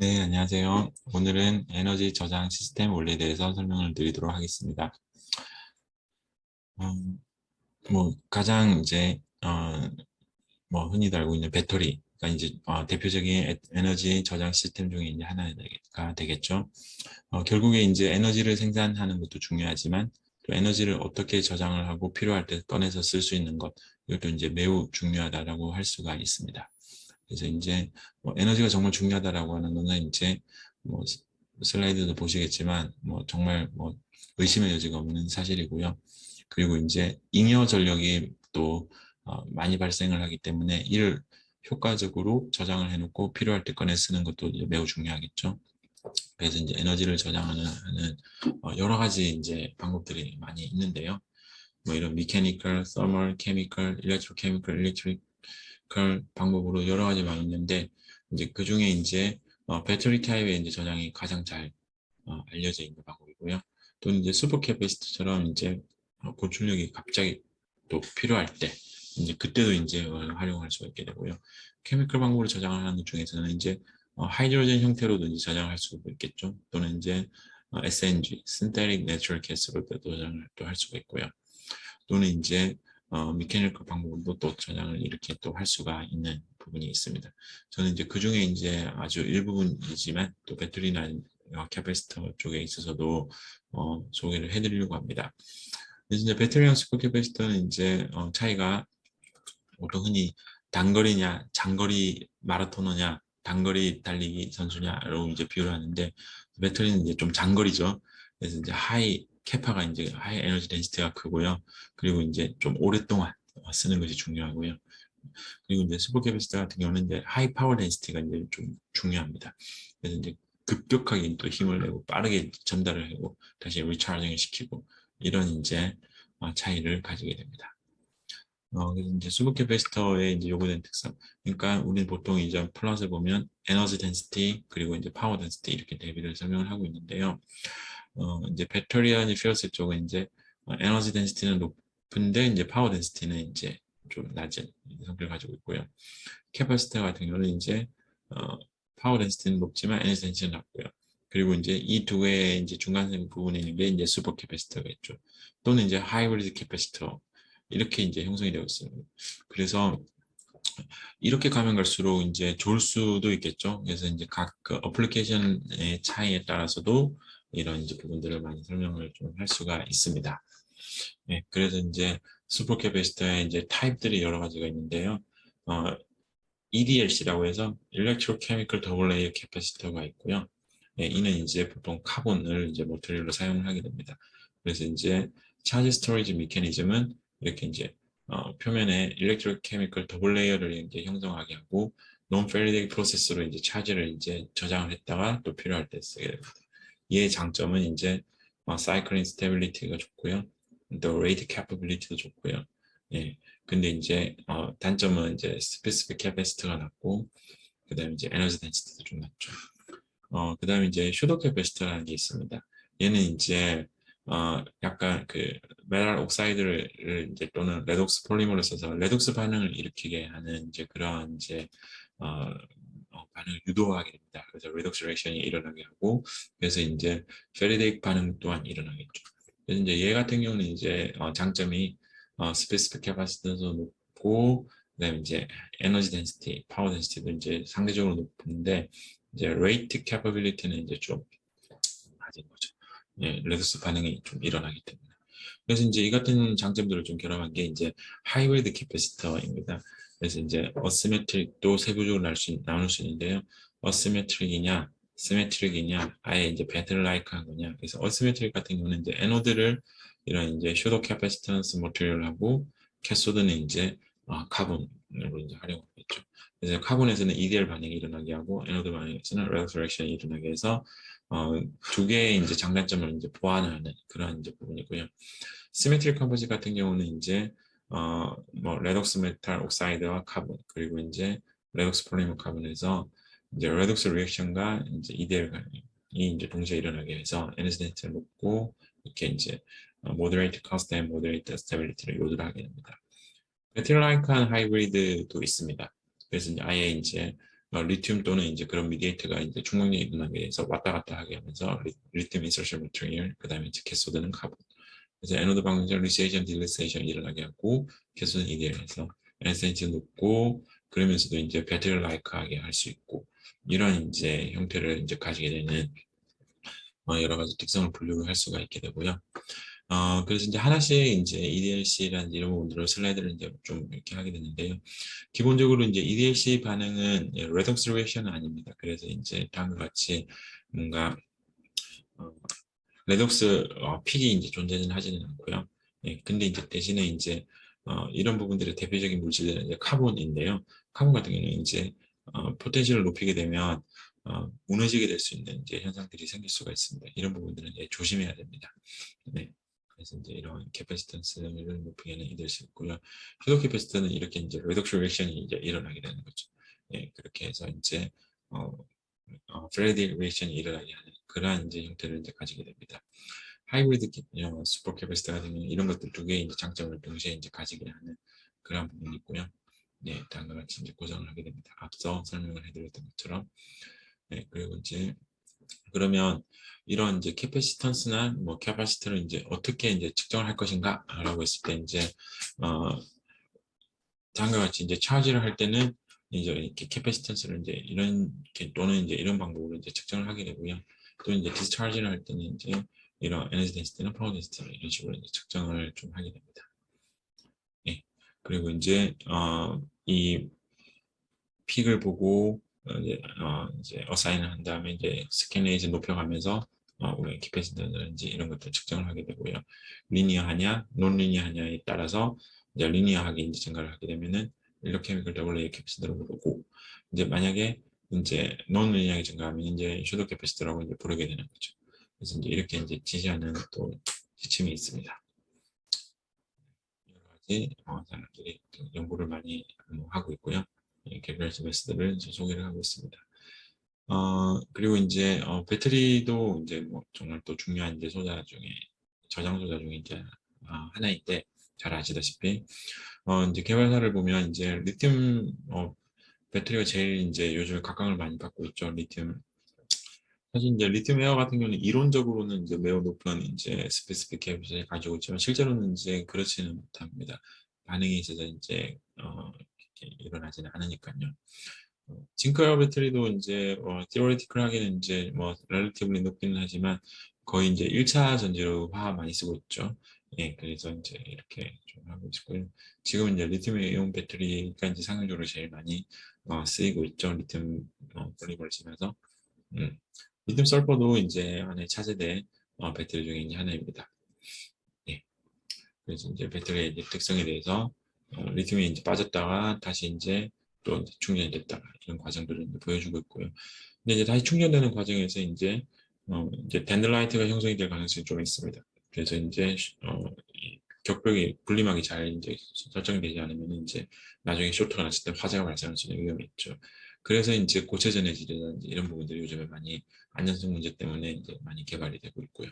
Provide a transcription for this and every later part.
네, 안녕하세요. 오늘은 에너지 저장 시스템 원리에 대해서 설명을 드리도록 하겠습니다. 가장 이제, 뭐, 흔히들 알고 있는 배터리가 이제, 대표적인 에너지 저장 시스템 중에 이제 하나가 되겠죠. 결국에 이제 에너지를 생산하는 것도 중요하지만, 또 에너지를 어떻게 저장을 하고 필요할 때 꺼내서 쓸 수 있는 것, 이것도 이제 매우 중요하다라고 할 수가 있습니다. 그래서 이제 뭐 에너지가 정말 중요하다라고 하는 거는 이제 뭐 슬라이드도 보시겠지만 뭐 정말 뭐 의심의 여지가 없는 사실이고요. 그리고 이제 잉여 전력이 또 많이 발생을 하기 때문에 이를 효과적으로 저장을 해놓고 필요할 때 꺼내 쓰는 것도 이제 매우 중요하겠죠. 그래서 이제 에너지를 저장하는 여러 가지 이제 방법들이 많이 있는데요. 뭐 이런 미케니컬, 서멀, 케미컬, 일렉트로케미컬, 일렉트리컬 방법으로 여러 가지 많이 있는데 이제 그 중에 이제 배터리 타입의 이제 저장이 가장 잘 알려져 있는 방법이고요. 또는 이제 슈퍼 캐패시터처럼 이제 고출력이 갑자기 또 필요할 때 이제 그때도 이제 활용할 수가 있게 되고요. 케미컬 방법으로 저장을 하는 것 중에서는 이제 하이드로젠 형태로도 이제 저장을 할 수가 있겠죠. 또는 이제 SNG, Synthetic Natural Gas로 저장을 또 할 수가 있고요. 또는 이제 미케니컬 방법으로 또 저장을 이렇게 또 할 수가 있는 부분이 있습니다. 저는 이제 그 중에 이제 아주 일부분이지만 또 배터리나 캐패시터 쪽에 있어서도 소개를 해드리려고 합니다. 그래서 이제 배터리랑 슈퍼 캐패시터는 이제 차이가 보통 흔히 단거리냐, 장거리 마라토너냐, 단거리 달리기 선수냐로 이제 비교를 하는데 배터리는 이제 좀 장거리죠. 그래서 이제 하이 캐파가 이제 하이 에너지 덴시티가 크고요. 그리고 이제 좀 오랫동안 쓰는 것이 중요하고요. 그리고 이제 슈퍼 캐패시터 같은 경우는 이제 하이 파워 덴시티가 이제 좀 중요합니다. 그래서 이제 급격하게 또 힘을 내고 빠르게 전달을 하고 다시 리차징을 시키고 이런 이제 차이를 가지게 됩니다. 그래서 이제 수분 캐패시터의 이제 요구되는 특성. 그러니까 우리는 보통 이제 플롯을 보면 에너지 덴시티 그리고 이제 파워 덴시티 이렇게 대비를 설명을 하고 있는데요. 이제 배터리와 이제 퓨어셀 쪽은 이제 에너지 덴시티는 높은데 이제 파워 덴시티는 이제 좀 낮은 성격을 가지고 있고요. 캐퍼시터 같은 경우는 이제 어, 파워 덴시티는 높지만 에너지 덴시티는 낮고요. 그리고 이제 이 두 개의 이제 중간 부분에 있는 게 이제 슈퍼 캐패시터가 있죠. 또는 이제 하이브리드 캐패시터 이렇게 이제 형성이 되어 있습니다. 그래서 이렇게 가면 갈수록 이제 좋을 수도 있겠죠. 그래서 이제 각그 어플리케이션의 차이에 따라서도 이런 이제 부분들을 많이 설명을 좀 할 수가 있습니다. 네, 그래서 이제 슈퍼 캐패시터의 이제 타입들이 여러 가지가 있는데요. 어, EDLC라고 해서 Electrochemical Double Layer Capacitor가 있고요. 예, 이는 이제 보통 카본을 이제 모듈로 사용을 하게 됩니다. 그래서 이제 차지 스토리지 메커니즘은 이렇게 이제 표면에 Electrochemical Double Layer를 이제 형성하게 하고 Non-Faraday 프로세스로 이제 차지를 이제 저장을 했다가 또 필요할 때 쓰게 됩니다. 이의 장점은 이제 Cycling Stability가 좋고요. 또 Rate Capability도 좋고요. 예. 근데 이제 단점은 이제 스페시픽 캐패시티가 낮고 그다음에 이제 에너지 덴시티도 좀 낮죠. 그다음에 이제 슈도 캐패시티라는 게 있습니다. 얘는 이제 약간 그 메탈 옥사이드를 이제 또는 레독스 폴리머를 써서 레독스 반응을 일으키게 하는 이제 그러한 이제 반응을 유도하게 됩니다. 그래서 레독스 리액션이 일어나게 하고 그래서 이제 페리데이크 반응 또한 일어나겠죠. 그래서 이제 얘 같은 경우는 이제 장점이 스페시픽 캐파시티도 높고 그다음에 이제 에너지 덴시티, 파워 덴시티도 이제 상대적으로 높은데 이제 레이트 캐퍼빌리티는 이제 좀 낮은 거죠. 예, 레드스 반응이 좀 일어나기 때문에. 그래서 이제 이 같은 장점들을 좀 결합한 게 이제 하이브리드 캐패시터입니다. 그래서 이제 어시메트릭도 세부적으로 나눌 수 있는데요. 어시메트릭이냐, 시메트릭이냐, 아예 이제 배틀 라이크한 거냐. 그래서 어시메트릭 같은 경우는 이제 에노드를 이런 이제 슈도 캐패시턴스 모듈하고 캐소드는 이제 카본으로 이제 활용하겠죠. 그래서 카본에서는 EDL 반응이 일어나게 하고 에노드 반응에서는 레더렉션이 일어나게 해서 어, 두 개의 이제 장단점을 이제 보완하는 그런 이제 부분이고요. 시메트릭 컴포지 같은 경우는 이제 뭐 레독스 메탈 옥사이드와 카본 그리고 이제 레독스 폴리머 카본에서 이제 레독스 리액션과 이제 EDL이 이제 동시에 일어나게 해서 에너지 덴시티를 높고 이렇게 이제 moderate cost and moderate stability를 요구를 하게 됩니다. 배틀라이크한 하이브리드도 있습니다. 그래서 이제 아예 이제 리튬 또는 이제 그런 미디에이터가 이제 충동력이 일어나게 해서 왔다 갔다 하게 하면서 리튬 인서션 머티리얼, 그다음에 이제 캐소드는 카본. 그래서 에노드 방정 리세이션 딜리세이션 일어나게 하고 캐소드는 이디얼해서 에너지 높고 그러면서도 이제 배터리 라이크하게 할 수 있고 이런 이제 형태를 이제 가지게 되는 여러 가지 특성을 분류를 할 수가 있게 되고요. 그래서 이제 하나씩 이제 EDLC라는 이런 부분들을 슬라이드를 이제 좀 이렇게 하게 되는데요. 기본적으로 이제 EDLC 반응은 레독스 리액션은 아닙니다. 그래서 이제 다음과 같이 뭔가 레독스 픽이 이제 존재는 하지는 않고요. 예, 근데 이제 대신에 이제 이런 부분들의 대표적인 물질은 이제 카본인데요. 카본 같은 경우는 이제 포텐셜을 높이게 되면 무너지게 될 수 있는 이제 현상들이 생길 수가 있습니다. 이런 부분들은 이제 조심해야 됩니다. 네. 그래서 이제 이런 캐패시턴스를 높이게는 이될 수 있고요. 휴도 캐패시터는 이렇게 이제 레덕션 리액션이 이제 일어나게 되는 거죠. 예, 그렇게 해서 이제 프레디 리액션이 일어나게 하는 그러한 이제 형태를 이제 가지게 됩니다. 하이브리드 슈퍼 캐패시터 같은 경우는 이런 것들 두 개의 이제 장점을 동시에 이제 가지게 하는 그런 부분이 있고요. 네, 다음과 같이 이제 구성을 하게 됩니다. 앞서 설명을 해드렸던 것처럼. 네, 그리고 이제 그러면 이런 이제 캐패시턴스나 뭐 캐파시터를 이제 어떻게 이제 측정을 할 것인가라고 했을 때 이제 다음과 같이 이제 차지를 할 때는 이제 이렇게 캐패시턴스를 이제 이런 또는 이제 이런 방법으로 이제 측정을 하게 되고요. 또 이제 디스차지를 할 때는 이제 이런 에너지 덴시티나 파워 덴시티를 이런 식으로 이제 측정을 좀 하게 됩니다. 예. 그리고 이제 이 픽을 보고 이제 어사인을 한 다음에 이제 스캔레이즈 높여가면서 우리 캐패시턴스든지 이런 것들 측정을 하게 되고요. 리니어하냐, 논리니어하냐에 따라서 이제 리니어하게 이제 증가를 하게 되면은 일로케미컬 더블레이 캐패시터로 부르고 이제 만약에 이제 논리니어하게 증가하면 이제 슈도 캐패시터라고 이제 부르게 되는 거죠. 그래서 이제 이렇게 이제 지시하는 또 지침이 있습니다. 여러 가지 사람들이 연구를 많이 하고 있고요. 개별스 메스들을 소개를 하고 있습니다. 그리고 이제 배터리도 이제 뭐 정말 또 중요한 이제 소자 중에 저장 소자 중에 이제 하나인데 잘 아시다시피 이제 개발사를 보면 이제 리튬 배터리가 제일 이제 요즘에 각광을 많이 받고 있죠. 리튬. 사실 이제 리튬 에어 같은 경우는 이론적으로는 이제 매우 높은 이제 스페시피케이션을 가지고 있지만 실제로는 이제 그렇지는 못합니다. 반응이 있어서 이제 이렇게 일어나지는 않으니까요. 징크웨어 배터리도 이제 theoretical하게는 이제 뭐 relatively 높기는 하지만 거의 이제 1차 전지로 화 많이 쓰고 있죠. 예, 그래서 이제 이렇게 좀 하고 있고요. 지금 이제 리튬 이온 배터리가 이제 상용적으로 제일 많이 쓰이고 있죠. 리튬 폴리머를 쓰면서. 리튬 설퍼도 이제 안에 차세대 배터리 중에 이제 하나입니다. 예. 그래서 이제 배터리의 이제 특성에 대해서 리튬이 이제 빠졌다가 다시 이제 또 이제 충전이 됐다가 이런 과정들을 이제 보여주고 있고요. 근데 이제 다시 충전되는 과정에서 이제 덴들라이트가 형성이 될 가능성이 좀 있습니다. 그래서 이제 격벽이 분리막이 잘 이제 설정이 되지 않으면 이제 나중에 쇼트가 났을 때 화재가 발생할 수 있는 위험이 있죠. 그래서 이제 고체 전해질이라든지 이런 부분들이 요즘에 많이 안전성 문제 때문에 이제 많이 개발이 되고 있고요.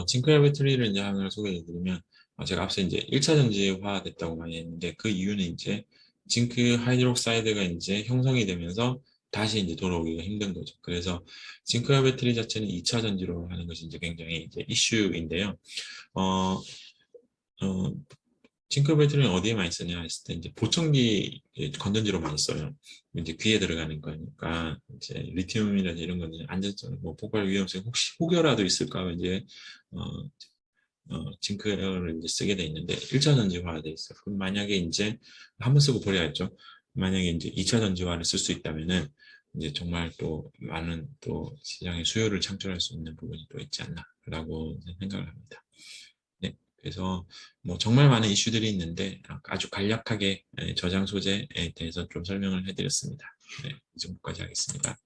징크웨어 배터리를 이제 하나 소개해 드리면 제가 앞서 이제 1차 전지화 됐다고 많이 했는데 그 이유는 이제 징크 하이드록사이드가 이제 형성이 되면서 다시 이제 돌아오기가 힘든 거죠. 그래서 징크웨어 배터리 자체는 2차 전지로 하는 것이 이제 굉장히 이제 이슈인데요. 어, 어, 징크 배터리는 어디에 많이 쓰냐 했을 때 이제 보청기 건전지로 많이 써요. 이제 귀에 들어가는 거니까 이제 리튬이라든지 이런 거는 안전성, 뭐 폭발 위험성 혹시 혹여라도 있을까 이제 어, 징크를 이제 쓰게 돼 있는데 1차 전지화가 돼 있어요. 그럼 만약에 이제 한 번 쓰고 버려야죠. 만약에 이제 2차 전지화를 쓸 수 있다면은 이제 정말 또 많은 또 시장의 수요를 창출할 수 있는 부분이 또 있지 않나라고 생각을 합니다. 네, 그래서 뭐 정말 많은 이슈들이 있는데 아주 간략하게 저장 소재에 대해서 좀 설명을 해드렸습니다. 네, 이 정도까지 하겠습니다.